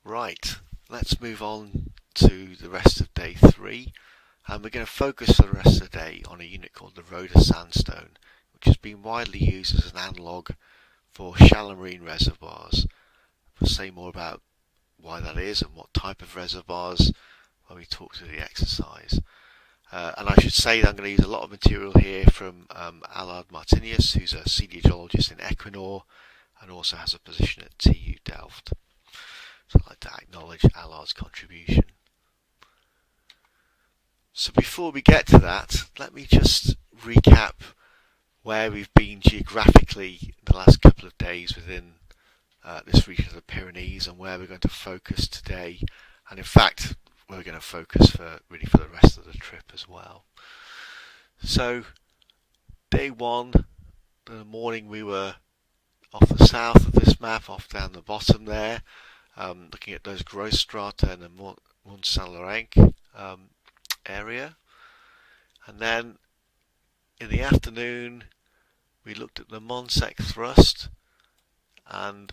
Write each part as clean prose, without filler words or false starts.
Right, let's move on to the rest of day 3, and we're going to focus for the rest of the day on a unit called the Roda Sandstone, which has been widely used as an analogue for shallow marine reservoirs. We'll say more about why that is and what type of reservoirs when we talk through the exercise. And I should say that I'm going to use a lot of material here from Allard Martinius, who's a senior geologist in Equinor and also has a position at TU Delft. So I'd like to acknowledge Allard's contribution. So before we get to that, let me just recap where we've been geographically the last couple of days within this region of the Pyrenees and where we're going to focus today. And in fact, we're going to focus for the rest of the trip as well. So day 1, in the morning we were off the south of this map, off down the bottom there, looking at those gross strata in the Mont Saint-Laurent area. And then in the afternoon we looked at the Monsec thrust and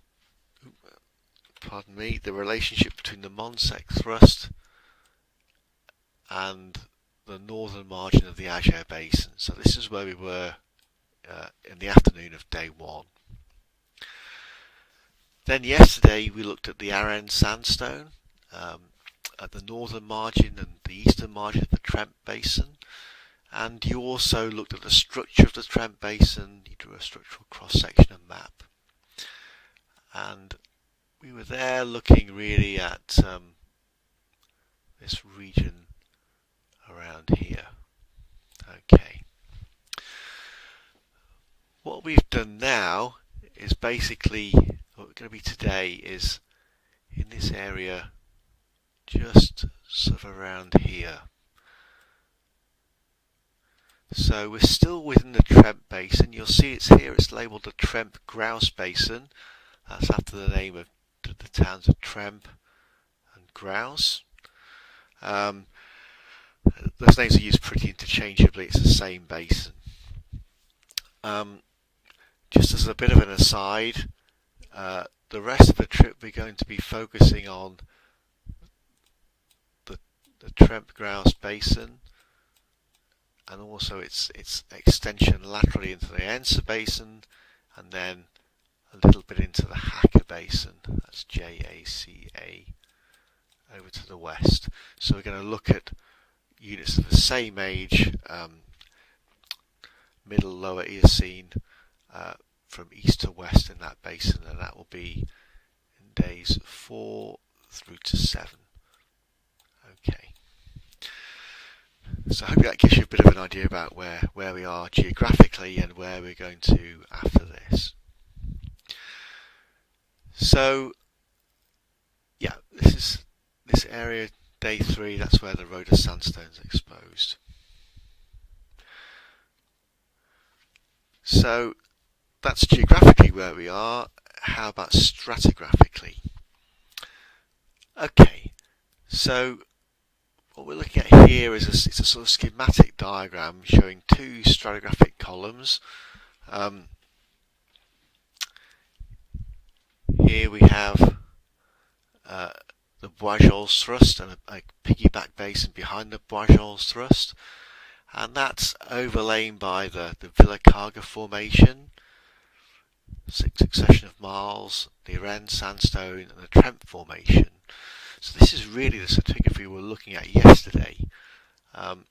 the relationship between the Monsec thrust and the northern margin of the Allard Basin. So this is where we were in the afternoon of day 1. Then yesterday we looked at the Roda Sandstone at the northern margin and the eastern margin of the Tremp Basin, and you also looked at the structure of the Tremp Basin. You drew a structural cross-section and map, and we were there looking really at this region around here. Okay. What we've done now is basically, what we're going to be today is in this area just sort of around here. So we're still within the Tremp Basin. You'll see it's here, it's labelled the Tremp-Graus Basin. That's after the name of the towns of Tremp and Graus. Those names are used pretty interchangeably, it's the same basin. Just as a bit of an aside, the rest of the trip we're going to be focusing on the Tremp-Graus Basin and also its extension laterally into the Ense Basin and then a little bit into the Hacker Basin, that's Jaca, over to the west. So we're going to look at units of the same age, middle lower Eocene, from east to west in that basin, and that will be in days 4 through to 7. Okay. So I hope that gives you a bit of an idea about where we are geographically and where we're going to after this. So yeah, this area, day 3, that's where the Roda Sandstone is exposed. So that's geographically where we are. How about stratigraphically? Okay, so what we're looking at here is it's a sort of schematic diagram showing 2 stratigraphic columns. Here we have the Boisjols thrust and a piggyback basin behind the Boisjols thrust, and that's overlain by the Villa Carga formation, succession of marls, the Roda Sandstone and the Tremp formation. So this is really the stratigraphy we were looking at yesterday, and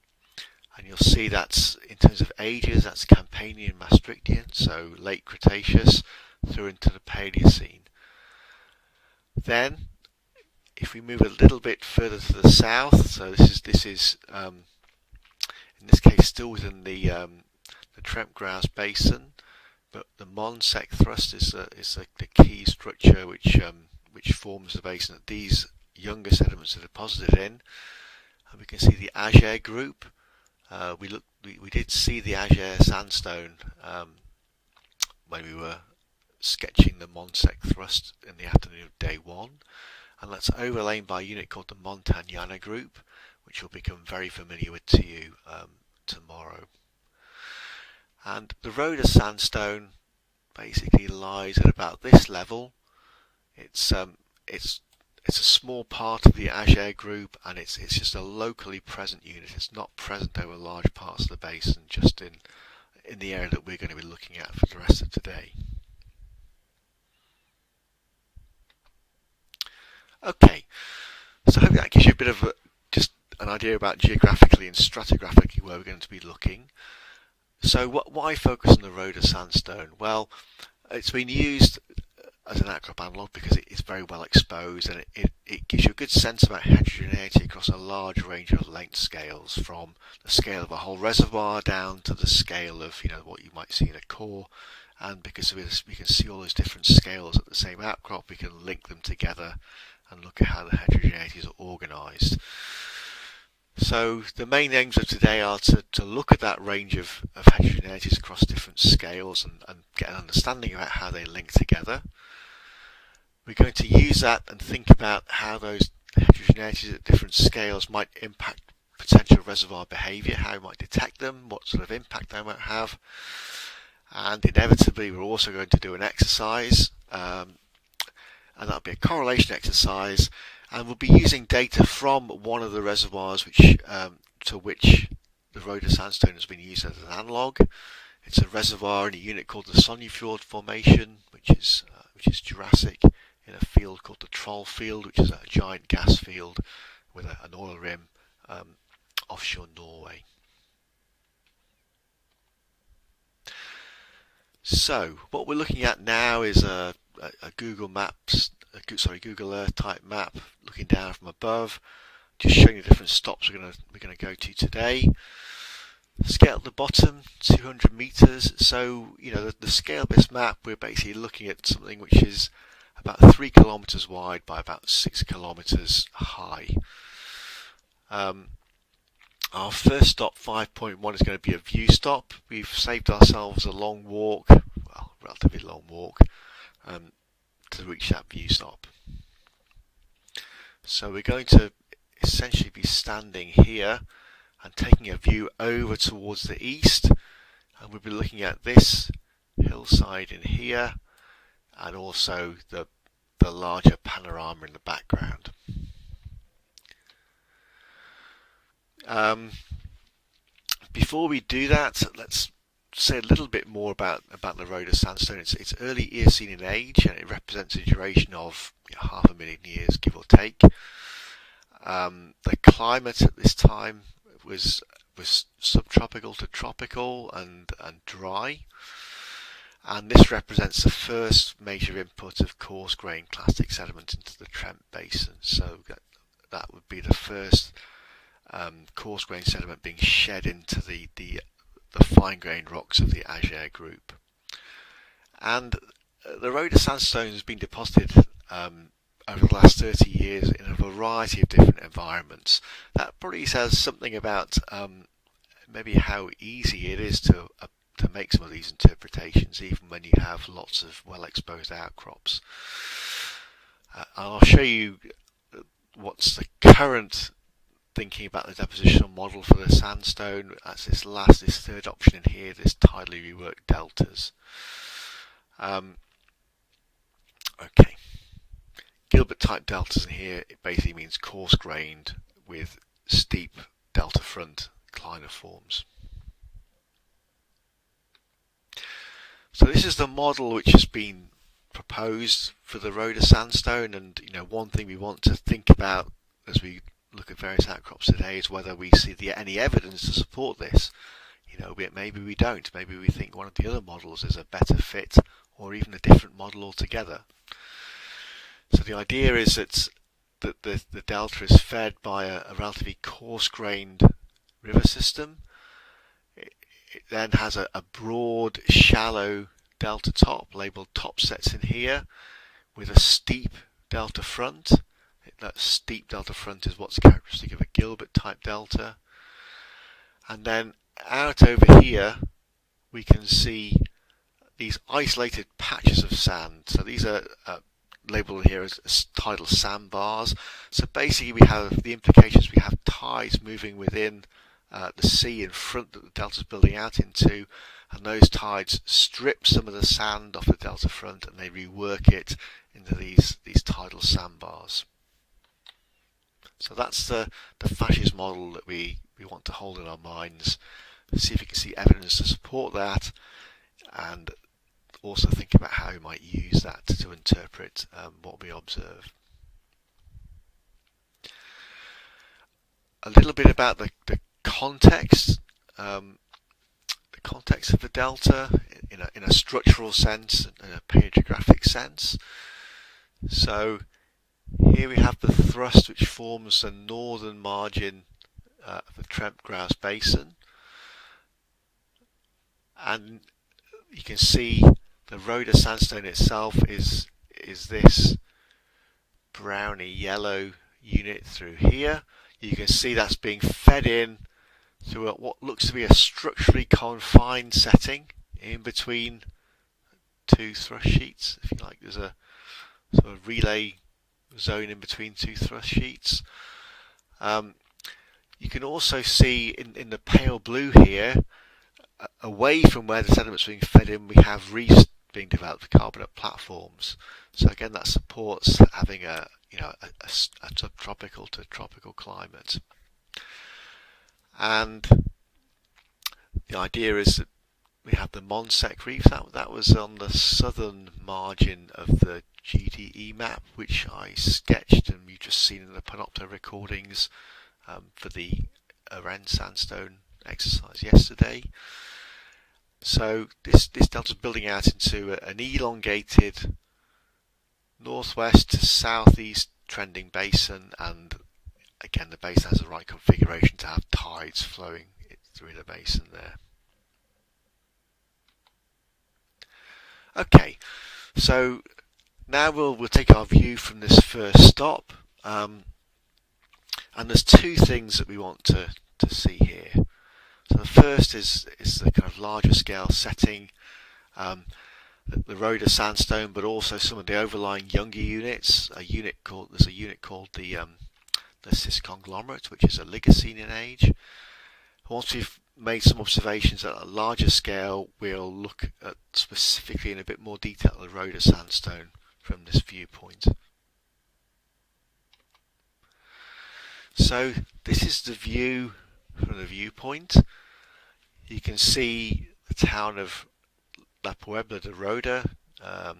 you'll see that's in terms of ages, that's Campanian Maastrichtian, so late Cretaceous through into the Paleocene. Then if we move a little bit further to the south, so this is in this case still within the Tremp-Graus Basin, but the Monsec thrust is the key structure which forms the basin that these younger sediments are deposited in. And we can see the Allard group. We did see the Allard Sandstone when we were sketching the Monsec thrust in the afternoon of day 1, and that's overlain by a unit called the Montagnana group, which will become very familiar to you tomorrow. And the Roda Sandstone basically lies at about this level. It's it's a small part of the Ager group, and it's just a locally present unit. It's not present over large parts of the basin, just in the area that we're going to be looking at for the rest of today. Okay, so I hope that gives you a bit of just an idea about geographically and stratigraphically where we're going to be looking. So why focus on the Roda Sandstone? Well, it's been used as an outcrop analogue because it is very well exposed, and it gives you a good sense about heterogeneity across a large range of length scales, from the scale of a whole reservoir down to the scale of what you might see in a core. And because of this, we can see all those different scales at the same outcrop. We can link them together and look at how the heterogeneities are organised. So the main aims of today are to look at that range of heterogeneities across different scales and get an understanding about how they link together. We're going to use that and think about how those heterogeneities at different scales might impact potential reservoir behaviour, how we might detect them, what sort of impact they might have. And inevitably we're also going to do an exercise, and that'll be a correlation exercise, and we'll be using data from one of the reservoirs to which the Roda Sandstone has been used as an analogue. It's a reservoir in a unit called the Sonnefjord Formation, which is Jurassic, in a field called the Troll Field, which is a giant gas field with an oil rim offshore Norway. So what we're looking at now is a Google Earth type map, looking down from above, just showing the different stops we're going to go to today. Scale at the bottom, 200 meters. So the scale of this map, we're basically looking at something which is about 3 kilometers wide by about 6 kilometers high. Our first stop, 5.1, is going to be a view stop. We've saved ourselves a long walk, well, relatively long walk, to reach that view stop. So we're going to essentially be standing here and taking a view over towards the east, and we'll be looking at this hillside in here, and also the larger panorama in the background. Before we do that, let's say a little bit more about the Roda Sandstone. It's early Eocene in age, and it represents a duration of 500,000 years, give or take. The climate at this time was subtropical to tropical and dry, and this represents the first major input of coarse grained clastic sediment into the Tremp Basin. So that would be the first coarse grained sediment being shed into the fine grained rocks of the Ager group. And the Roda Sandstone has been deposited over the last 30 years in a variety of different environments. That probably says something about maybe how easy it is to make some of these interpretations, even when you have lots of well exposed outcrops. I'll show you what's the current thinking about the depositional model for the sandstone. That's this third option in here, this tidally reworked deltas. Okay, Gilbert type deltas in here, it basically means coarse grained with steep delta front cliniforms. So this is the model which has been proposed for the Roda Sandstone, and one thing we want to think about as we look at various outcrops today is whether we see any evidence to support this. Maybe we don't. Maybe we think one of the other models is a better fit, or even a different model altogether. So the idea is that the delta is fed by a relatively coarse-grained river system. It then has a broad, shallow delta top, labelled top sets in here, with a steep delta front. That steep delta front is what's characteristic of a Gilbert type delta. And then out over here we can see these isolated patches of sand. So these are labelled here as tidal sandbars. So basically we have the implications, we have tides moving within the sea in front that the delta is building out into, and those tides strip some of the sand off the delta front and they rework it into these tidal sandbars. So that's the fascist model that we want to hold in our minds, see if we can see evidence to support that, and also think about how we might use that to interpret what we observe. A little bit about the context. The context of the delta in a structural sense and a paleographic sense. So here we have the thrust which forms the northern margin of the Tremp-Graus Basin, and you can see the Roda Sandstone itself is this browny yellow unit through here. You can see that's being fed in through what looks to be a structurally confined setting in between two thrust sheets, if you like. There's a sort of relay zone in between two thrust sheets. You can also see in the pale blue here, away from where the sediment's being fed in, we have reefs being developed, carbonate platforms. So again, that supports having a subtropical to tropical climate. And the idea is that we have the Monsec Reef. That was on the southern margin of the GDE map, which I sketched and you've just seen in the Panopto recordings for the Roda Sandstone exercise yesterday. So this delta is building out into an elongated northwest to southeast trending basin, and again the basin has the right configuration to have tides flowing through the basin there. Okay, so now we'll take our view from this first stop, and there's two things that we want to see here. So the first is the kind of larger scale setting, the Roda Sandstone, but also some of the overlying younger units. There's a unit called the cis conglomerate, which is a Oligocene in age. Once we've made some observations at a larger scale, we'll look at specifically in a bit more detail the Roda Sandstone from this viewpoint. So this is the view from the viewpoint. You can see the town of La Puebla de Roda, the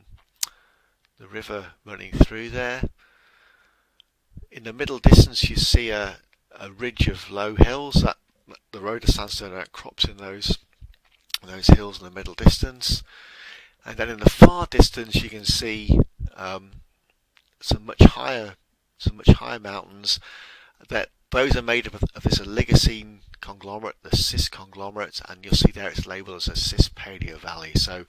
river running through there. In the middle distance you see a ridge of low hills that the Roda Sandstone outcrops in those hills in the middle distance. And then in the far distance you can see some much higher mountains. That those are made up of this Oligocene conglomerate, the cis conglomerate, and you'll see there it's labelled as a cis paleo valley. So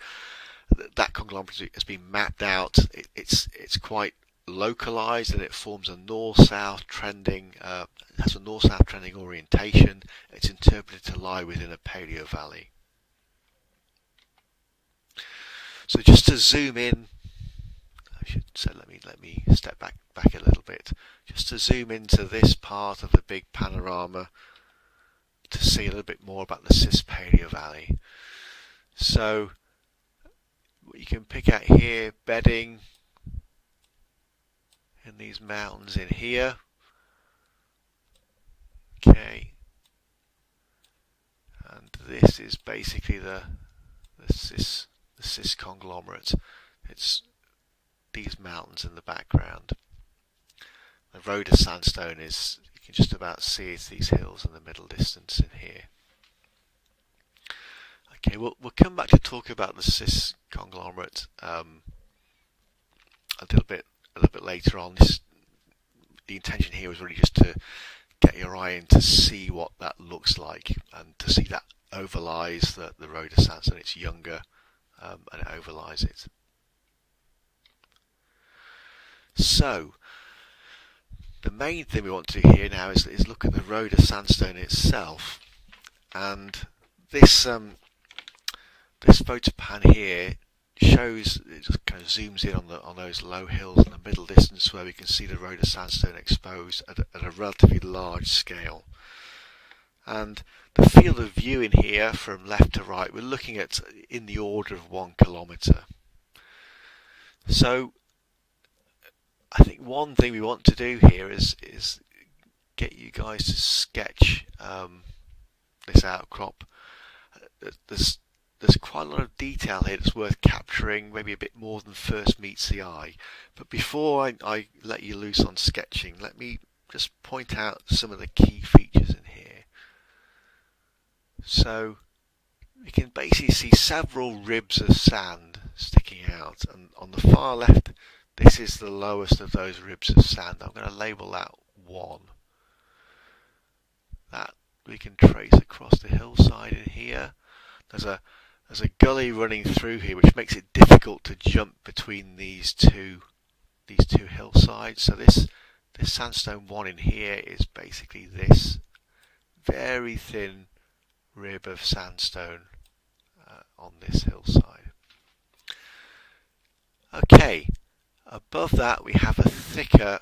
that conglomerate has been mapped out. It's quite localized, and it forms a north-south trending. It has a north-south trending orientation. It's interpreted to lie within a paleo valley. So just to zoom in, I should say let me step back a little bit, just to zoom into this part of the big panorama to see a little bit more about the cis paleo valley. So what you can pick out here, bedding in these mountains in here. Okay, and this is basically the cis conglomerate. It's these mountains in the background. The Roda Sandstone is, you can just about see it's these hills in the middle distance in here. Okay, we'll come back to talk about the cis conglomerate a little bit later on. The intention here was really just to get your eye in to see what that looks like, and to see that overlies the Roda Sandstone. It's younger, and it overlies it. So the main thing we want to do here now is look at the Roda Sandstone itself, and this photo pan here shows, it just kind of zooms in on those low hills in the middle distance where we can see the Roda Sandstone exposed at a relatively large scale. And the field of view in here from left to right, we're looking at in the order of 1 kilometre. So I think one thing we want to do here is get you guys to sketch this outcrop. There's quite a lot of detail here that's worth capturing, maybe a bit more than first meets the eye. But before I let you loose on sketching, let me just point out some of the key features in here. So you can basically see several ribs of sand sticking out, and on the far left this is the lowest of those ribs of sand. I'm going to label that 1. That we can trace across the hillside in here. There's a gully running through here which makes it difficult to jump between these two hillsides. So this sandstone 1 in here is basically this very thin rib of sandstone on this hillside. Okay, above that we have a thicker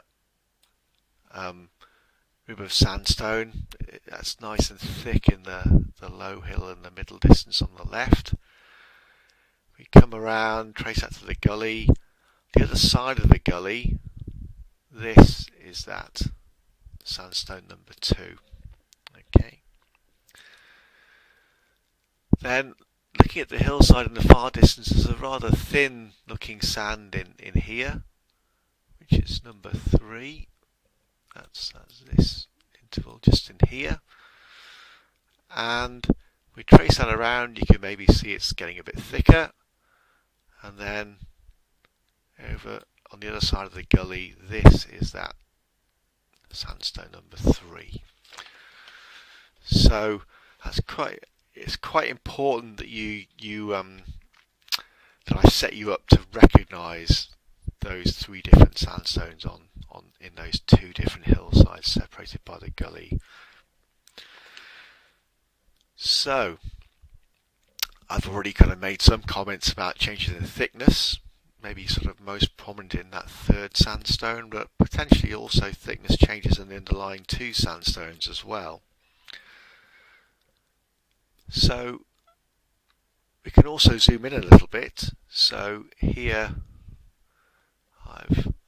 rib of sandstone. That's nice and thick in the low hill and the middle distance on the left. We come around, trace that to the gully. The other side of the gully, this is that sandstone number 2. Okay. Then looking at the hillside in the far distance, there's a rather thin looking sand in here, which is number 3. That's this interval just in here. And we trace that around, you can maybe see it's getting a bit thicker. And then over on the other side of the gully, this is that sandstone number 3. So it's quite important that that I set you up to recognise those 3 different sandstones in those 2 different hillsides separated by the gully. So I've already kind of made some comments about changes in thickness, maybe sort of most prominent in that 3rd sandstone, but potentially also thickness changes in the underlying 2 sandstones as well. So we can also zoom in a little bit. So here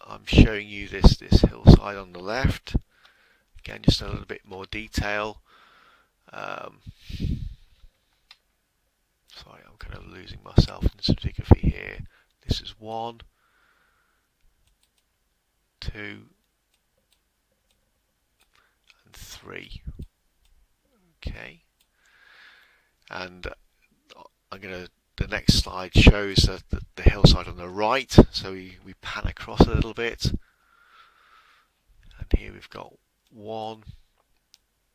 I'm showing you this hillside on the left. Again, just a little bit more detail. Sorry, I'm kind of losing myself in stratigraphy here. This is 1, 2, and 3. Okay, and the next slide shows the hillside on the right. So we pan across a little bit, and here we've got 1,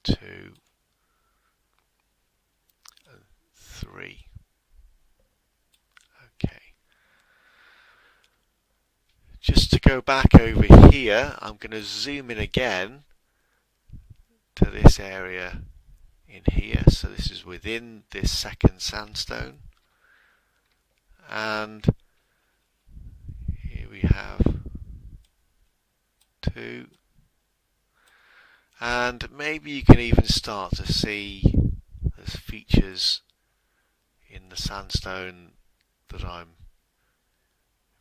2, and 3. Okay. Just to go back over here, I'm going to zoom in again to this area in here. So this is within this 2nd sandstone, and here we have 2, and maybe you can even start to see there's features in the sandstone that I'm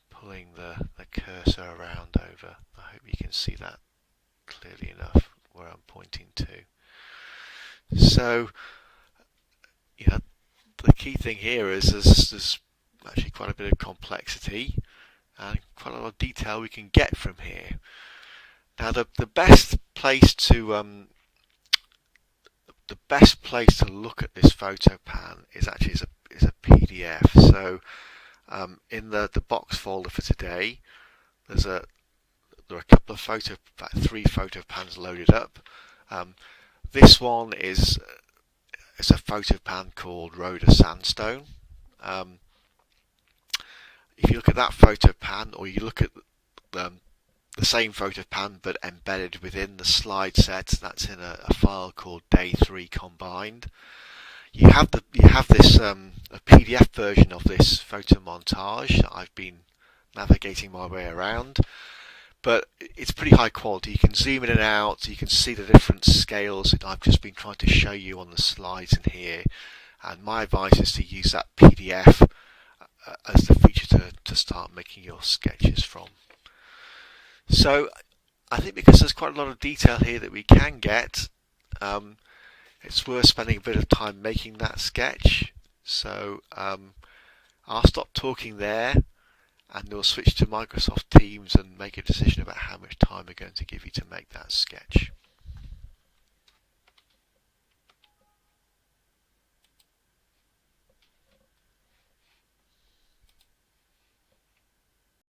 pulling the cursor around over. I hope you can see that clearly enough where I'm pointing to. So, the key thing here is there's actually quite a bit of complexity and quite a lot of detail we can get from here. Now, the best place to look at this photo pan is actually is a PDF. So, in the box folder for today, there are a couple of 3 photo pans loaded up. This one is a photo pan called Roda Sandstone. If you look at that photo pan, or you look at the same photo pan but embedded within the slide set, that's in a file called Day 3 Combined. You have this a PDF version of this photo montage that I've been navigating my way around. But it's pretty high quality. You can zoom in and out, you can see the different scales that I've just been trying to show you on the slides in here, and my advice is to use that PDF as the feature to start making your sketches from. So I think because there's quite a lot of detail here that we can get, it's worth spending a bit of time making that sketch. So I'll stop talking there and we'll switch to Microsoft Teams and make a decision about how much time we're going to give you to make that sketch.